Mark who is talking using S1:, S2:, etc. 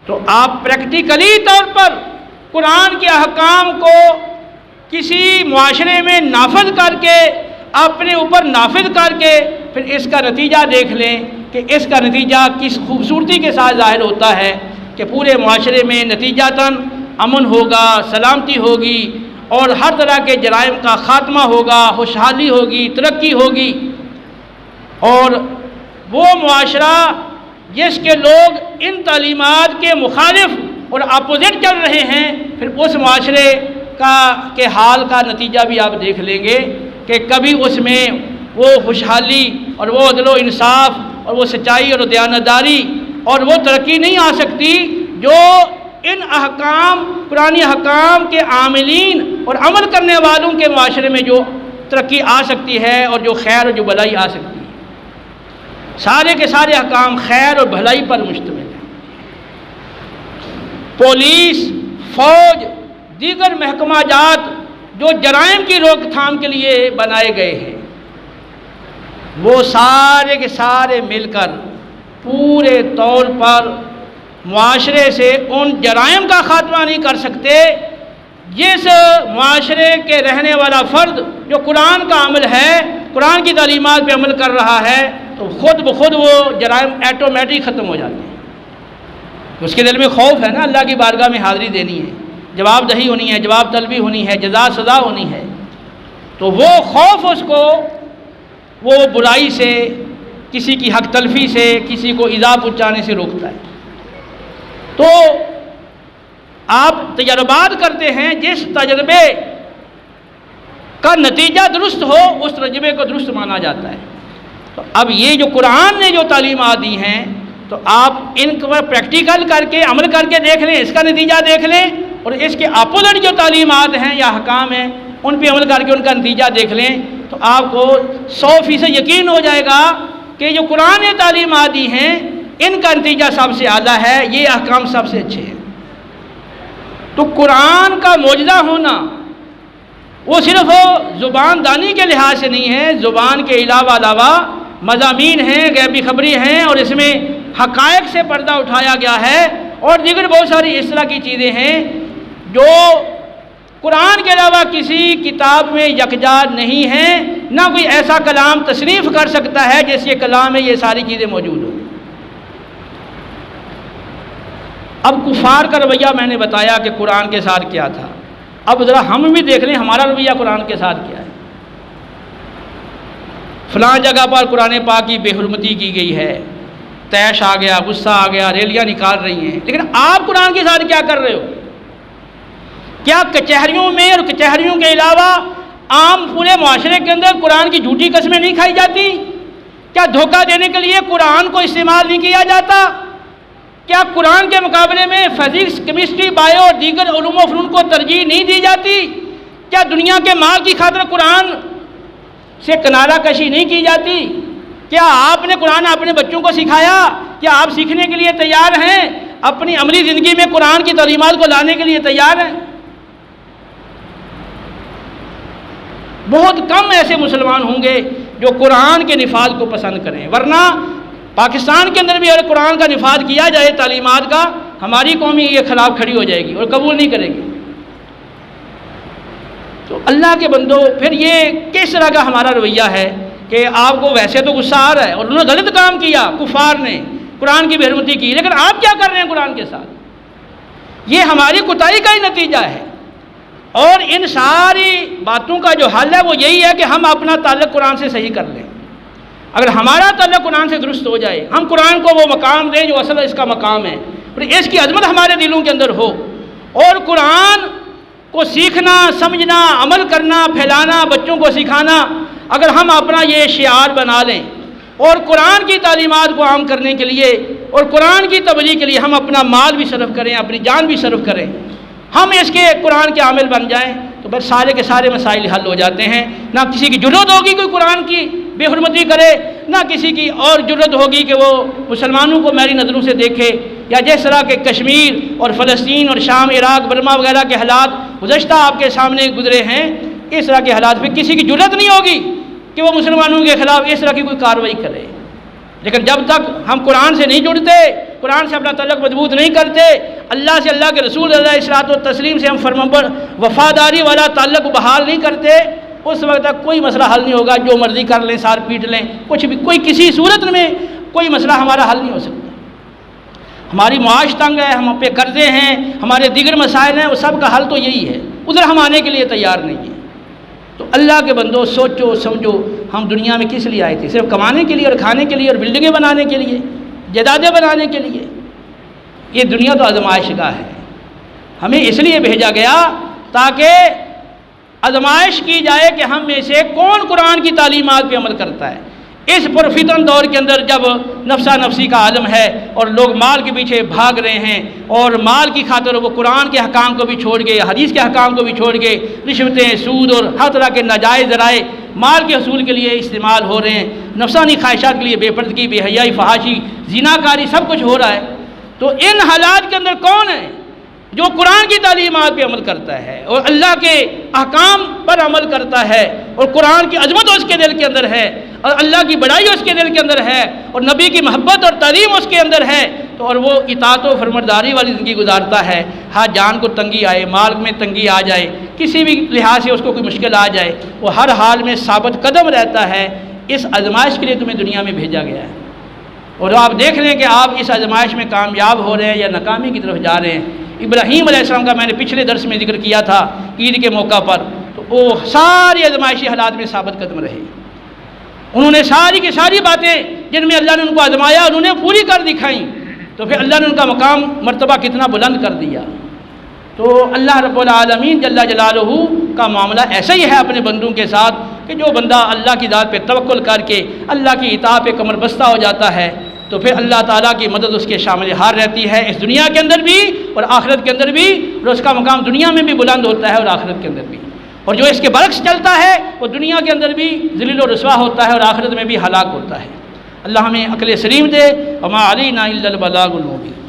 S1: تو آپ پریکٹیکلی طور پر قرآن کے احکام کو کسی معاشرے میں نافذ کر کے اپنے اوپر نافذ کر کے پھر اس کا نتیجہ دیکھ لیں کہ اس کا نتیجہ کس خوبصورتی کے ساتھ ظاہر ہوتا ہے کہ پورے معاشرے میں نتیجتاً امن ہوگا، سلامتی ہوگی اور ہر طرح کے جرائم کا خاتمہ ہوگا، خوشحالی ہوگی، ترقی ہوگی۔ اور وہ معاشرہ جس کے لوگ ان تعلیمات کے مخالف اور اپوزٹ چل رہے ہیں، پھر اس معاشرے کے حال کا نتیجہ بھی آپ دیکھ لیں گے کہ کبھی اس میں وہ خوشحالی اور وہ عدل و انصاف اور وہ سچائی اور دیانتداری اور وہ ترقی نہیں آ سکتی جو ان احکام، قرآنی احکام کے عاملین اور عمل کرنے والوں کے معاشرے میں جو ترقی آ سکتی ہے اور جو خیر اور جو بھلائی آ سکتی ہے۔ سارے کے سارے احکام خیر اور بھلائی پر مشتمل ہیں۔ پولیس، فوج، دیگر محکمہ جات جو جرائم کی روک تھام کے لیے بنائے گئے ہیں، وہ سارے کے سارے مل کر پورے طور پر معاشرے سے ان جرائم کا خاتمہ نہیں کر سکتے جس معاشرے کے رہنے والا فرد جو قرآن کا عمل ہے، قرآن کی تعلیمات پہ عمل کر رہا ہے، تو خود بخود وہ جرائم ایٹومیٹک ختم ہو جاتے ہیں۔ اس کے دل میں خوف ہے نا، اللہ کی بارگاہ میں حاضری دینی ہے، جواب دہی ہونی ہے، جواب طلبی ہونی ہے، جزا سزا ہونی ہے، تو وہ خوف اس کو وہ برائی سے، کسی کی حق تلفی سے، کسی کو ایذا پہنچانے سے روکتا ہے۔ تو آپ تجربات کرتے ہیں، جس تجربے کا نتیجہ درست ہو اس تجربے کو درست مانا جاتا ہے۔ تو اب یہ جو قرآن نے جو تعلیمات دی ہیں، تو آپ ان کو پریکٹیکل کر کے عمل کر کے دیکھ لیں، اس کا نتیجہ دیکھ لیں، اور اس کے اپوزٹ جو تعلیمات ہیں یا احکام ہیں ان پہ عمل کر کے ان کا نتیجہ دیکھ لیں، تو آپ کو 100% یقین ہو جائے گا کہ جو قرآن نے تعلیمات دی ہیں ان کا نتیجہ سب سے اعلیٰ ہے، یہ احکام سب سے اچھے ہیں۔ تو قرآن کا معجزہ ہونا وہ صرف زبان دانی کے لحاظ سے نہیں ہے، زبان کے علاوہ مضامین ہیں، غیبی خبری ہیں، اور اس میں حقائق سے پردہ اٹھایا گیا ہے، اور دیگر بہت ساری اس طرح کی چیزیں ہیں جو قرآن کے علاوہ کسی کتاب میں یکجا نہیں ہیں، نہ کوئی ایسا کلام تصنیف کر سکتا ہے جس یہ کلام میں یہ ساری چیزیں موجود ہوں۔ اب کفار کا رویہ میں نے بتایا کہ قرآن کے ساتھ کیا تھا، اب ذرا ہم بھی دیکھ لیں ہمارا رویہ قرآن کے ساتھ کیا ہے۔ فلاں جگہ پر قرآن پاک کی بے حرمتی کی گئی ہے، طیش آ گیا، غصہ آ گیا، ریلیاں نکال رہی ہیں، لیکن آپ قرآن کے ساتھ کیا کر رہے ہو؟ کیا کچہریوں میں اور کچہریوں کے علاوہ عام پورے معاشرے کے اندر قرآن کی جھوٹی قسمیں نہیں کھائی جاتی؟ کیا دھوکہ دینے کے لیے قرآن کو استعمال نہیں کیا جاتا؟ کیا قرآن کے مقابلے میں فزکس، کیمسٹری، بایو اور دیگر علوم و فنون کو ترجیح نہیں دی جاتی؟ کیا دنیا کے مال کی خاطر قرآن سے کنارہ کشی نہیں کی جاتی؟ کیا آپ نے قرآن اپنے بچوں کو سکھایا؟ کیا آپ سیکھنے کے لیے تیار ہیں؟ اپنی عملی زندگی میں قرآن کی تعلیمات کو لانے کے لیے تیار ہیں؟ بہت کم ایسے مسلمان ہوں گے جو قرآن کے نفاذ کو پسند کریں، ورنہ پاکستان کے اندر بھی اگر قرآن کا نفاذ کیا جائے تعلیمات کا، ہماری قوم یہ خلاف کھڑی ہو جائے گی اور قبول نہیں کرے گی۔ تو اللہ کے بندو، پھر یہ کس طرح کا ہمارا رویہ ہے کہ آپ کو ویسے تو غصہ آ رہا ہے اور انہوں نے غلط کام کیا، کفار نے قرآن کی بے حرمتی کی، لیکن آپ کیا کر رہے ہیں قرآن کے ساتھ؟ یہ ہماری کوتاہی کا ہی نتیجہ ہے۔ اور ان ساری باتوں کا جو حل ہے وہ یہی ہے کہ ہم اپنا تعلق قرآن سے صحیح کر لیں۔ اگر ہمارا تعلق قرآن سے درست ہو جائے، ہم قرآن کو وہ مقام دیں جو اصل اس کا مقام ہے، اور اس کی عظمت ہمارے دلوں کے اندر ہو، اور قرآن کو سیکھنا، سمجھنا، عمل کرنا، پھیلانا، بچوں کو سکھانا اگر ہم اپنا یہ شعار بنا لیں، اور قرآن کی تعلیمات کو عام کرنے کے لیے اور قرآن کی تبلیغ کے لیے ہم اپنا مال بھی صرف کریں، اپنی جان بھی صرف کریں، ہم اس کے قرآن کے عامل بن جائیں، تو بس سارے کے سارے مسائل حل ہو جاتے ہیں۔ نہ کسی کی جرت ہوگی کوئی قرآن کی بے حرمتی کرے، نہ کسی کی اور جرت ہوگی کہ وہ مسلمانوں کو میری نظروں سے دیکھے، یا جس طرح کے کشمیر اور فلسطین اور شام، عراق، برما وغیرہ کے حالات گزشتہ آپ کے سامنے گزرے ہیں، اس طرح کے حالات پہ کسی کی جرت نہیں ہوگی کہ وہ مسلمانوں کے خلاف اس طرح کی کوئی کارروائی کرے۔ لیکن جب تک ہم قرآن سے نہیں جڑتے، قرآن سے اپنا تعلق مضبوط نہیں کرتے، اللہ سے، اللہ کے رسول علیہ الصلوۃ والتسلیم سے ہم فرمان وفاداری والا تعلق بحال نہیں کرتے، اس وقت تک کوئی مسئلہ حل نہیں ہوگا۔ جو مرضی کر لیں، سار پیٹ لیں، کچھ بھی، کوئی کسی صورت میں کوئی مسئلہ ہمارا حل نہیں ہو سکتا۔ ہماری معاش تنگ ہے، ہم پہ قرضے ہیں، ہمارے دیگر مسائل ہیں، وہ سب کا حل تو یہی ہے، ادھر ہم آنے کے لیے تیار نہیں ہیں۔ تو اللہ کے بندو سوچو سمجھو، ہم دنیا میں کس لیے آئے تھے؟ صرف کمانے کے لیے اور کھانے کے لیے اور بلڈنگیں بنانے کے لیے، جائیدادیں بنانے کے لیے؟ یہ دنیا تو آزمائش گاہ ہے، ہمیں اس لیے بھیجا گیا تاکہ آزمائش کی جائے کہ ہم میں سے کون قرآن کی تعلیمات پہ عمل کرتا ہے۔ اس پرفتن دور کے اندر جب نفسا نفسی کا عالم ہے اور لوگ مال کے پیچھے بھاگ رہے ہیں اور مال کی خاطر وہ قرآن کے حکام کو بھی چھوڑ گئے، حدیث کے حکام کو بھی چھوڑ گئے، رشوتیں، سود اور ہر طرح کے ناجائز ذرائع مال کے حصول کے لیے استعمال ہو رہے ہیں، نفسانی خواہشات کے لیے بے پردگی، بے حیائی، فحاشی، زناکاری، سب کچھ ہو رہا ہے۔ تو ان حالات کے اندر کون ہے جو قرآن کی تعلیمات پہ عمل کرتا ہے اور اللہ کے احکام پر عمل کرتا ہے اور قرآن کی عظمت اس کے دل کے اندر ہے اور اللہ کی بڑائی اس کے دل کے اندر ہے اور نبی کی محبت اور تعظیم اس کے اندر ہے، تو اور وہ اطاعت و فرمانبرداری والی زندگی گزارتا ہے؟ ہاں، جان کو تنگی آئے، مال میں تنگی آ جائے، کسی بھی لحاظ سے اس کو کوئی مشکل آ جائے، وہ ہر حال میں ثابت قدم رہتا ہے۔ اس آزمائش کے لیے تمہیں دنیا میں بھیجا گیا ہے، اور آپ دیکھ رہے ہیں کہ آپ اس آزمائش میں کامیاب ہو رہے ہیں یا ناکامی کی طرف جا رہے ہیں۔ ابراہیم علیہ السلام کا میں نے پچھلے درس میں ذکر کیا تھا عید کے موقع پر، تو وہ ساری آزمائشی حالات میں ثابت قدم رہے، انہوں نے ساری کی ساری باتیں جن میں اللہ نے ان کو آزمایا انہوں نے پوری کر دکھائیں، تو پھر اللہ نے ان کا مقام مرتبہ کتنا بلند کر دیا۔ تو اللہ رب العالمین جل جلالہ کا معاملہ ایسا ہی ہے اپنے بندوں کے ساتھ کہ جو بندہ اللہ کی ذات پہ توکل کر کے اللہ کی اطاعت پہ کمر بستہ ہو جاتا ہے تو پھر اللہ تعالیٰ کی مدد اس کے شامل حال رہتی ہے، اس دنیا کے اندر بھی اور آخرت کے اندر بھی، اور اس کا مقام دنیا میں بھی بلند ہوتا ہے اور آخرت کے اندر بھی۔ اور جو اس کے برعکس چلتا ہے وہ دنیا کے اندر بھی ذلیل و رسوا ہوتا ہے اور آخرت میں بھی ہلاک ہوتا ہے۔ اللہ ہمیں عقل سلیم دے، وما علینا الا البلاغ المبین۔